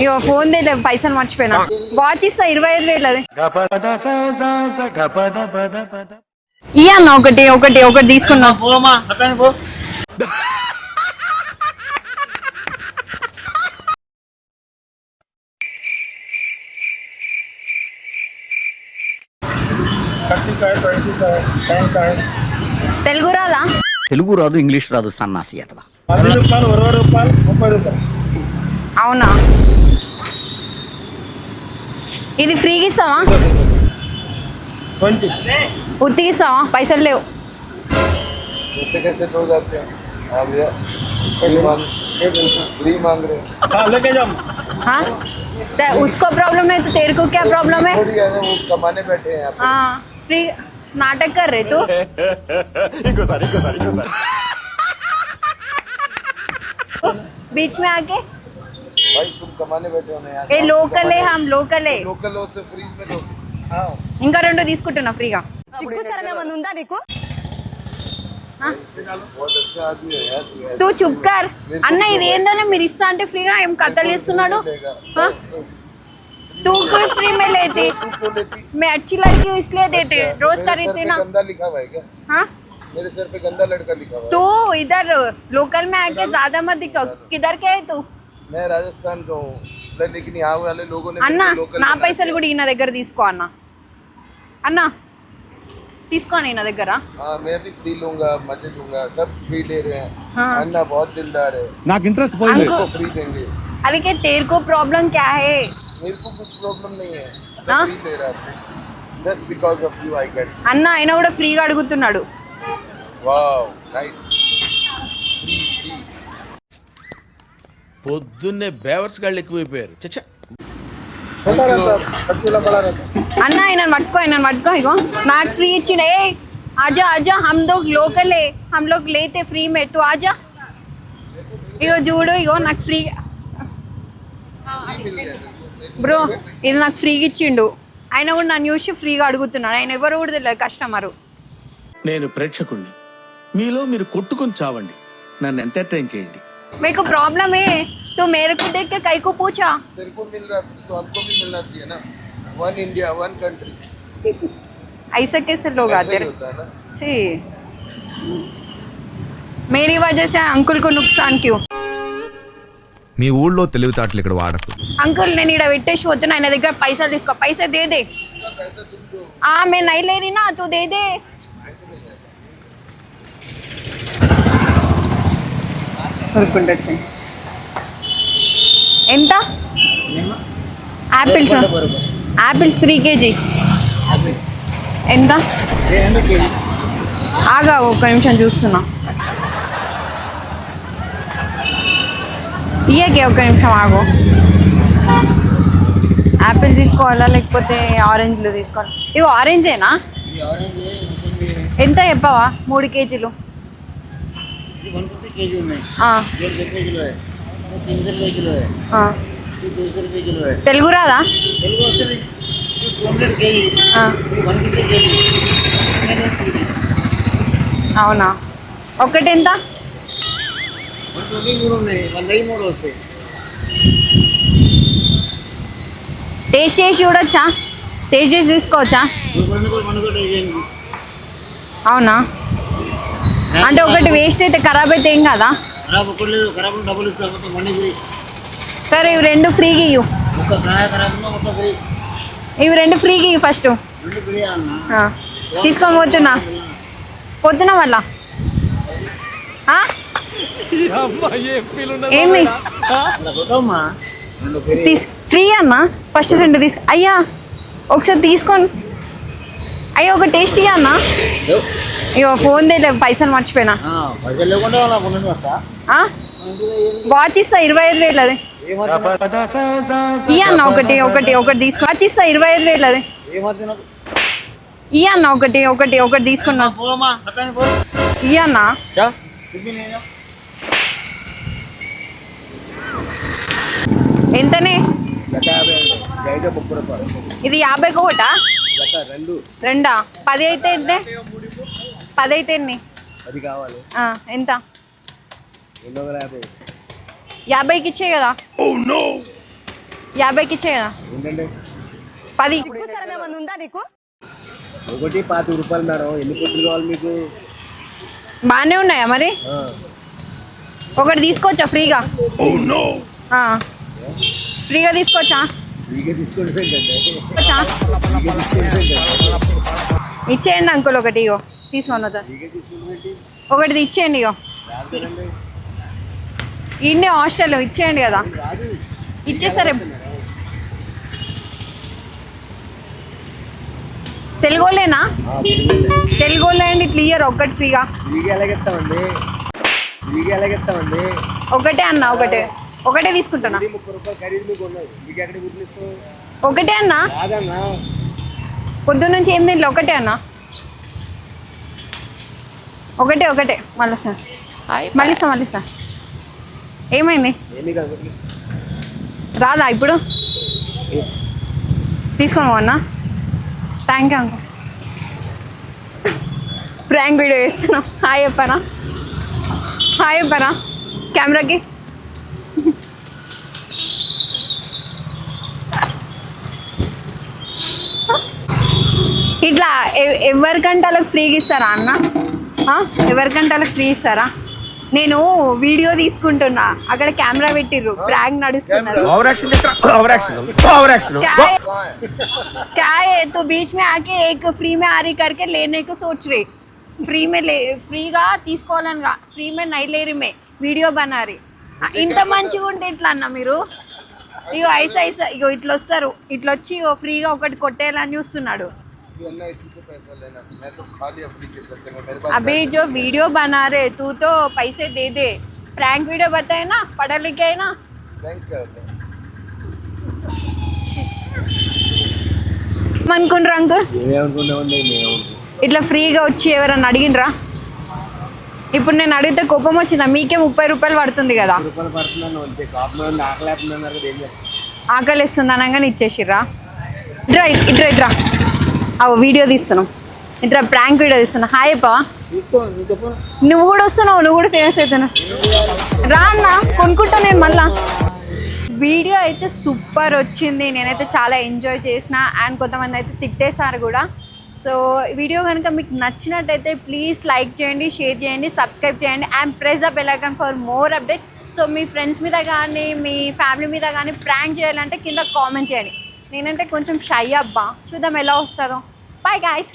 Ego phone they పైసలు మర్చిపోయినా. Watch ఇస్తా 25,000 అది. ఇయ్య అన్న ఒకటి ఒకటి ఒకటి తీసుకున్నా. తెలుగు రాదా? తెలుగు రాదు, ఇంగ్లీష్ రాదు, సన్నాసి అతవా. అవునా, ఇది ఫ్రీగా ఇస్తావా? ఉత్తికి ఇస్తావా? పైసలు లేవు. हाँ उसको प्रॉब्लम है तो तेरे को क्या प्रॉब्लम है? वो कमाने बैठे हैं हाँ फ्री नाटक कर रहे तू. बीच में आके भाई तुम कमाने बैठे हो ना यार. ए लोकल है, हम लोकल है. लोकल हो तो फ्रीज में दो. ఇంకా రెండు తీసుకుంటున్నా ఫ్రీగా. बहुत अच्छा आदमी है यार तू. तू चुप कर అన్న. ఇది ఏందనే మీరు ఇస్తా అంటే ఫ్రీగా ఏం కథలు ఇస్తున్నాడు. तू कोई फ्री में लेती, मैं अच्छी लड़की हूँ इसलिए देते. रोज खरीदते ना. गंदा लिखा हुआ है क्या? हाँ मेरे सर पे गंदा लड़का लिखा हुआ है. तू इधर लोकल में आके ज्यादा मत दिखाओ. किधर के है तू? मैं राजस्थान का हूँ, लेकिन यहाँ वाले लोगों ने అన్న నా పైసలు కూడా ఈయన దగ్గర తీసుకో అన్న. అన్న తీసుకో ఈయన దగ్గర. हाँ मैं भी फ्री लूंगा, मजे लूंगा, सब फ्री ले रहे हैं. हाँ. अन्ना बहुत दिलदार है. నాకు ఇంట్రెస్ట్ को फ्री देंगे. अरे क्या तेरे को प्रॉब्लम क्या है? मेरे को कुछ प्रॉब्लम नहीं है. हाँ? फ्री ले रहा है. Just because of you I get. అన్న ఆయన కూడా ఫ్రీగా అడుగుతున్నాడు. Wow, nice. పొద్దున్నే బేవర్స్ గాళ్ళు ఎక్కువైపోయారు. చచ్చా అన్న ఆయన పట్టుకో ఇగో నాకు ఫ్రీ ఇచ్చిన. ఏ ఆజా ఆజా హమ్ లోగ్ లోకల్ है, हम लोग लेते फ्री में, तू आजा. ఇగో చూడు ఇగో నాకు ఫ్రీ బ్రో, ఇది నాకు ఫ్రీగా ఇచ్చిండు. ఆయన కూడా నన్ను చూసి ఫ్రీగా అడుగుతున్నాడు. ఆయన ఎవరు కూడా తెలియదు, కస్టమరు. నేను ప్రేక్షకుణ్ణి, మీలో మీరు కొట్టుకొని చావండి, నన్ను ఎంటర్టైన్ చేయండి. मेरे को प्रॉब्लम है तो मेरे को देख के कई को पूछा. तेरे को मिल रहा तो हमको भी मिलना चाहिए ना. One India one country. ऐसा कैसे लोग आते ऐसा ही होता है ना. सी मेरी वजह से अंकुल को नुकसान क्यों? మీ ఊళ్ళో తెలివితేటలు ఇక్కడ వాడకు. अंकुल నేను ఇక్కడ పెట్టేసి పోతున్నా. ఆయన దగ్గర పైసలు తీసుకో. పైసా దే దే. इसका पैसा तुम दो. हाँ मैं नहीं ले रही ना, तू दे दे. ఎంత యాపిల్స్? యాపిల్స్ 3 kg ఎంత? ఆగా ఒక్క నిమిషం చూస్తున్నా. ఇయ్యకే ఒక్క నిమిషం ఆగు. యాపిల్ తీసుకోవాలా లేకపోతే ఆరెంజ్లు తీసుకోవాలా? ఇవి ఆరెంజేనా? ఎంత చెప్పవా? 3 kg. తెలుగు రాదా? అవునా, ఒకటి ఎంత? టేస్ట్ చేసి చూడొచ్చా? టేస్ట్ చేసి తీసుకోవచ్చా? అవునా, అంటే ఒకటి వేస్ట్ అయితే ఖరాబ్ అయితే ఏం కదా? సరే ఇవి రెండు ఫ్రీగా ఇవ్వు. ఇవి రెండు ఫ్రీగా ఇవ్వు ఫస్ట్. తీసుకొని పోతున్నా మళ్ళా. ఏంది ఫ్రీ అన్న? ఫస్ట్ రెండు తీసు. అయ్యా ఒకసారి తీసుకొని అయ్యా ఒక టేస్ట్ ఇయ్యా అన్న. ఇగో ఫోన్ దే పైసలు మర్చిపోయినా. వాచ్ ఇస్తా 25,000 అది. ఇయ్య అన్న ఒకటి ఒకటి ఒకటి తీసుకో. వాచ్ ఇస్తా 25,000 అది. ఇయ్య అన్న ఒకటి ఒకటి ఒకటి తీసుకున్నా. ఇయ్య అన్న. ఎంతనే? ఇది 50 ఒకటా? రెండా? 10 అయితే ఎంత? 10 అయితే ఎన్ని? ఎంత? 50కి ఇచ్చే కదా. 50కి ఇచ్చేయనా? 10. ఒకటి 5 రూపాయలు మేడం. ఎన్ని పొట్టులు కావాలి మీకు? బాగానే ఉన్నాయా మరి? ఒకటి తీసుకోవచ్చా ఫ్రీగా? ఫ్రీగా తీసుకోవచ్చా? ఇచ్చేయండి అంకుల్ ఒకటి. ఇగో తీసుకొని వద్దా, ఒకటి ఇచ్చేయండి. ఇగో ఇండి హాస్టల్ ఇచ్చేయండి కదా, ఇచ్చేసరే. తెలుగులేనా? తెలుగులో అండి క్లియర్. ఒక్కటి ఫ్రీగా. ఒకటే అన్న, ఒకటే తీసుకుంటానా? ఒకటే అన్న, పొద్దున్న నుంచి ఏం తింటే ఒకటే అన్న. ఒకటే మళ్ళీ సార్ ఏమైంది? రాదా ఇప్పుడు? తీసుకోను అన్న. Thank you uncle. Prank video చేస్తున్నాం. హాయ్ చెప్పారా కెమెరాకి? ఇట్లా ఎవరికంటే వాళ్ళకి ఫ్రీగా ఇస్తారా అన్న? ఎవరికంటే వాళ్ళకి ఫ్రీ ఇస్తారా? నేను వీడియో తీసుకుంటున్నా, అక్కడ కెమెరా పెట్టిర్రు, ప్రాంక్ నడుస్తున్నారు. क्या है तो बीच में आके एक फ्री में आ रही करके लेने को सोच रही. फ्री में ले, ఫ్రీగా తీసుకోవాలనిగా, ఫ్రీ में नहीं ले रही मैं, వీడియో బనా రही. ఇంత మంచిగా ఉంటే ఎట్లా అన్న మీరు? ఇగో ఐసా ఇగో ఇట్లా వస్తారు, ఇట్లా వచ్చి ఇగో ఫ్రీగా ఒకటి కొట్టేయాలని చూస్తున్నాడు. अभी जो वीडियो बना रहे तू तो पैसे दे दे. प्रैंक वीडियो बताए ना, पढ़ा लिखे है ना. అనుకుంటారు అంకుల్? ఇట్లా ఫ్రీగా వచ్చి ఎవరన్నా అడిగినరా? ఇప్పుడు నేను అడిగితే కోపం వచ్చిందా? మీకే 30 రూపాయలు పడుతుంది కదా. ఆకలిస్తుంది అనగానే ఇచ్చేసిర్రా? ఇట్రా అవు వీడియో తీస్తున్నాం. ఇట్లా ప్రాంక్ వీడియో తీస్తున్నా. హాయ్ అప్పా, నువ్వు కూడా వస్తున్నావు, నువ్వు కూడా ఫేమస్ అవుతున్నావు. రా అన్న, కొనుక్కుంటా నేను మళ్ళా. వీడియో అయితే సూపర్ వచ్చింది, నేనైతే చాలా ఎంజాయ్ చేసిన. అండ్ కొంతమంది అయితే తిట్టేశారు కూడా. సో వీడియో కనుక మీకు నచ్చినట్టయితే ప్లీజ్ లైక్ చేయండి, షేర్ చేయండి, సబ్స్క్రైబ్ చేయండి and press the bell icon for more updates. So me friends మీద కానీ మీ ఫ్యామిలీ మీద కానీ ప్రాంక్ చేయాలంటే కింద కామెంట్ చేయండి. నేనంటే కొంచెం షై అబ్బా, చూద్దాం ఎలా వస్తుందో. Bye guys.